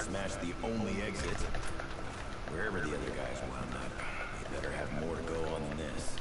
smashed the only exit. Wherever the other guys wound up, they better have more to go on than this.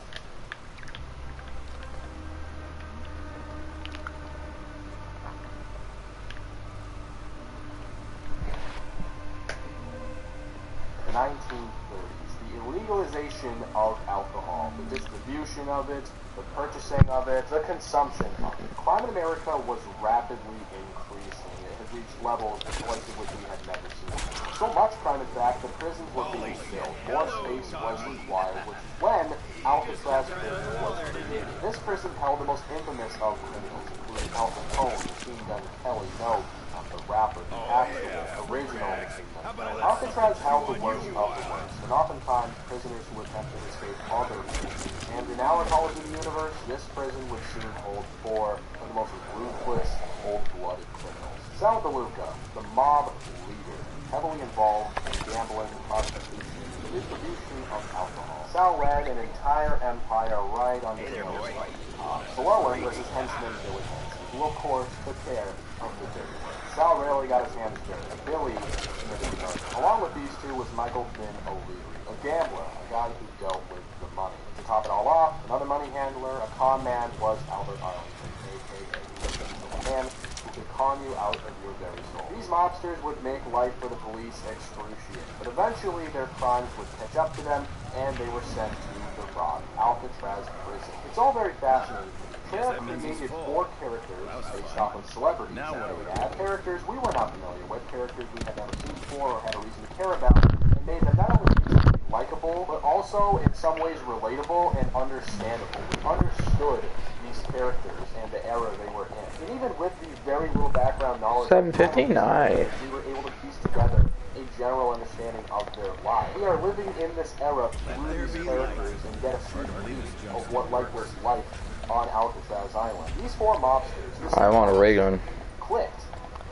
The 1930s, the illegalization of alcohol, the distribution of it, the purchasing of it, the consumption of it. Crime in America was rapidly increasing. It had reached levels of which we had never seen. So much crime, in fact, that prisons were being filled. More space was required, which is when Alcatraz prison was created. This prison held the most infamous of criminals, including Al Capone, Machine Gun Kelly, the rapper, the actual, original Machine Gun Kelly. Alcatraz held the worst of the worst, and oftentimes prisoners who attempted to escape other prisons. And in our Call of Duty universe, this prison would soon hold 4 of the most ruthless, cold-blooded criminals. Sal DeLuca, the mob leader, heavily involved in gambling, prostitution, and the distribution of alcohol. Sal led an entire empire right under the nose of the cops. Below him was his henchman Billy Hansen, who of course took care of the dirty work. Sal rarely got his hands dirty. Billy committed murder. Along with these two was Michael Finn O'Leary, a gambler, a guy who dealt with the money. To top it all off, another money handler, a con man, was Albert Arlington, a.k.a. the man who could con you out of your very soul. These mobsters would make life for the police excruciating, but eventually their crimes would catch up to them, and they were sent to the rock, Alcatraz prison. It's all very fascinating. Treyarch created 4 characters based off of celebrities that we had. Characters we were not familiar with, characters we had never seen before or had a reason to care about, and made them not only likable, but also in some ways relatable and understandable. We understood these characters and the era they were in. And even with the very little background knowledge, 759. We were able to piece together a general understanding of their lives. We are living in this era through these characters and get a sneak peek of what life was like on Alcatraz Island. These 4 mobsters, I want a ray gun. Clicked.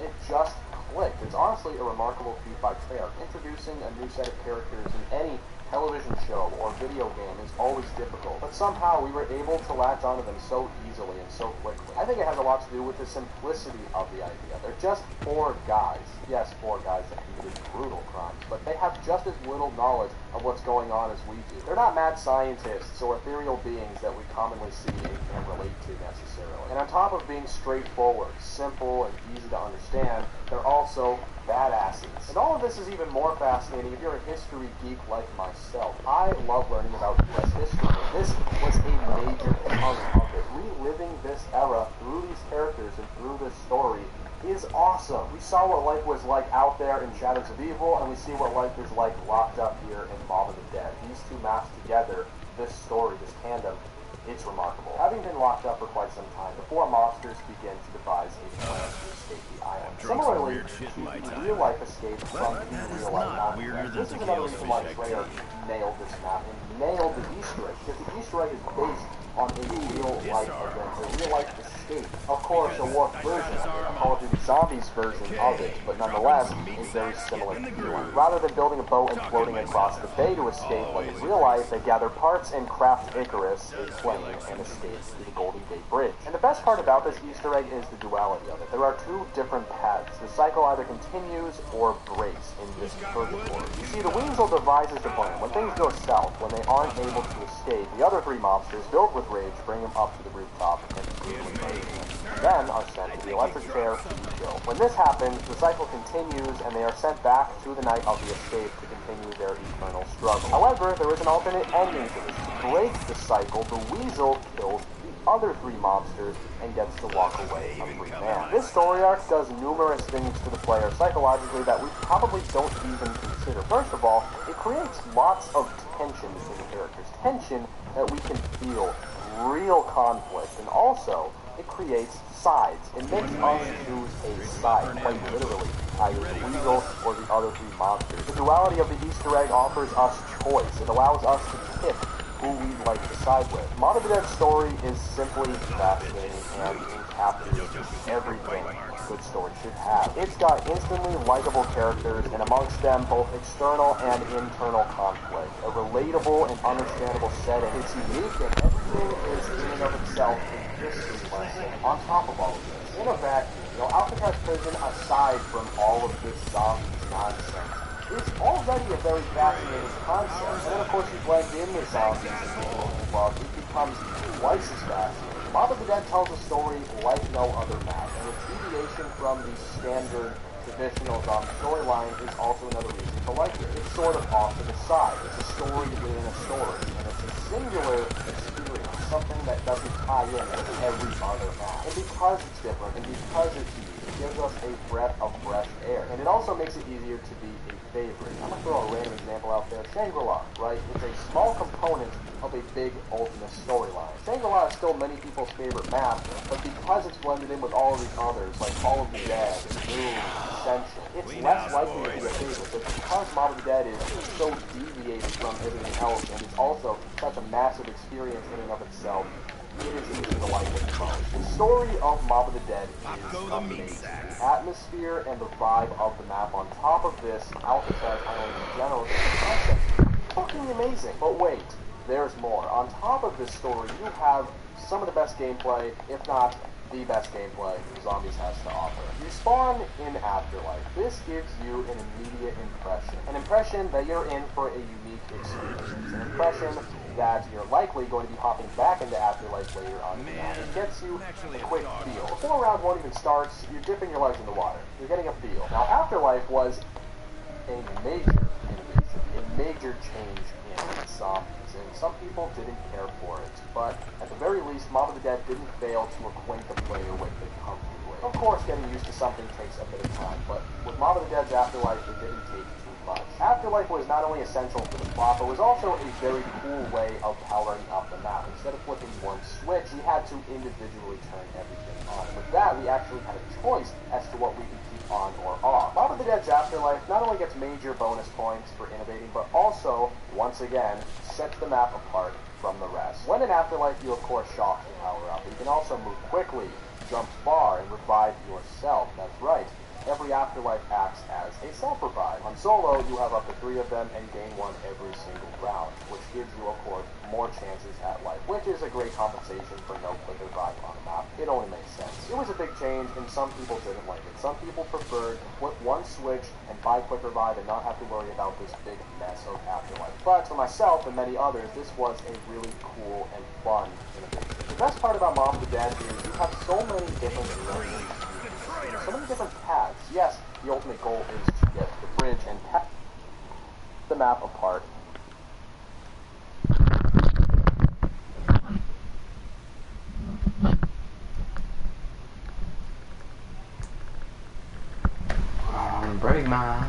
It just clicked. It's honestly a remarkable feat by Treyarch. Introducing a new set of characters in any television show or video game is always difficult, but somehow we were able to latch onto them so easily and so quickly. I think it has a lot to do with the simplicity of the idea. They're just 4 guys. Yes, 4 guys that committed brutal crimes, but they have just as little knowledge of what's going on as we do. They're not mad scientists or ethereal beings that we commonly see and can't relate to necessarily. And on top of being straightforward, simple, and easy to understand, they're also badasses. And all of this is even more fascinating if you're a history geek like myself. I love learning about U.S. history, and this was a major chunk of it. Reliving this era through these characters and through this story is awesome. We saw what life was like out there in Shadows of Evil, and we see what life is like locked up here in Mob of the Dead. These 2 matched together, this story, this tandem, it's remarkable. Having been locked up for quite some time, the 4 mobsters begin to devise a plan to escape the island. Similarly to real-life escape from real-life nonsense. This is another reason why Treyarch nailed this map and nailed the Easter egg, because the Easter egg is based on a real-life event, a real-life escape. Of course, a warped version of it, a Call of Duty Zombies version of it, but nonetheless, a very similar one. Rather than building a boat and floating across the bay to escape like in real life, they gather parts and craft Icarus, a plane, and escape to the Golden Gate Bridge. And the best part about this Easter egg is the duality of it. There are 2 different paths. The cycle either continues or breaks in this purgatory. You see, the Weasel devises the plan. When things go south, when they aren't able to escape, the other 3 mobsters, filled with rage, bring them up to the rooftop and brutally murder them. Then are sent to the electric chair to kill. When this happens, the cycle continues and they are sent back to the night of the escape to continue their eternal struggle. However, there is an alternate ending to this. To break the cycle, the Weasel kills the other 3 mobsters and gets to walk away a free man. This story arc does numerous things to the player psychologically that we probably don't even consider. First of all, it creates lots of tension between the characters. Tension that we can feel, real conflict, and also it creates sides. It makes us choose a side, quite literally, either the Weasel or the other 3 monsters. The duality of the Easter egg offers us choice. It allows us to pick who we'd like to side with. Mob of the Dead story is simply fascinating and encapsulates everything a good story should have. It's got instantly likable characters, and amongst them both external and internal conflict. A relatable and understandable setting. It's unique, and everything is in and of itself a history lesson on top of all of this. In a vacuum, Alcatraz Prison, aside from all of this zombie nonsense. It's already a very fascinating concept, and then of course you blend in the zombies and people love, it becomes twice as fascinating. Mob of the Dead tells a story like no other map, and its deviation from the standard traditional zombie storyline is also another reason to like it. It's sort of off to the side. It's a story within a story, and it's a singular experience, something that doesn't tie in with every other map. And because it's different, and because it's unique, it gives us a breath of fresh air. And it also makes it easier to be a favorite. I'm gonna throw a random example out there. Shangri-La, right? It's a small component of a big ultimate storyline. Shangri-La is still many people's favorite map, but because it's blended in with all of these others, like All of the Dead, Doom, Ascension, it's less likely to be a favorite. But because Mob of the Dead is so deviated from everything else, and it's also such a massive experience in and of itself, it is easy to like it the most. The story of Mob of the Dead is amazing. The atmosphere and the vibe of the map on top of this, Alcatraz Island in general, the concept, fucking amazing. But wait, there's more. On top of this story, you have some of the best gameplay, if not the best gameplay Zombies has to offer. You spawn in Afterlife. This gives you an immediate impression. An impression that you're in for a unique experience. An impression that you're likely going to be hopping back into Afterlife later on. It gets you a quick feel. Before round one even starts, you're dipping your legs in the water. You're getting a feel. Now, Afterlife was a major innovation, a major change in zombies, and some people didn't care for it, but at the very least, Mob of the Dead didn't fail to acquaint the player with the comfort way. Of course, getting used to something takes a bit of time, but with Mob of the Dead's Afterlife, it didn't take too much. Afterlife was not only essential for the plot, but was also a very cool way of powering up the map. Instead of flipping one switch, we had to individually turn everything on. With that, we actually had a choice as to what we could keep on or off. Mob of the Dead's Afterlife not only gets major bonus points for innovating, but also, once again, sets the map apart from the rest. When in Afterlife, you of course shock and power up. You can also move quickly, jump far, and revive yourself. That's right. Every Afterlife acts as a self-revive. On solo, you have up to 3 of them and gain one every single round, which gives you, of course, more chances at life, which is a great compensation for no quick revive on the map. It only makes sense. It was a big change, and some people didn't like it. Some people preferred to flip one switch and buy quick revive and not have to worry about this big mess of Afterlife. But for myself and many others, this was a really cool and fun innovation. The best part about Mob of the Dead is you have so many different journeys, so many different paths. Yes, the ultimate goal is to get to the bridge and path the map apart. Break my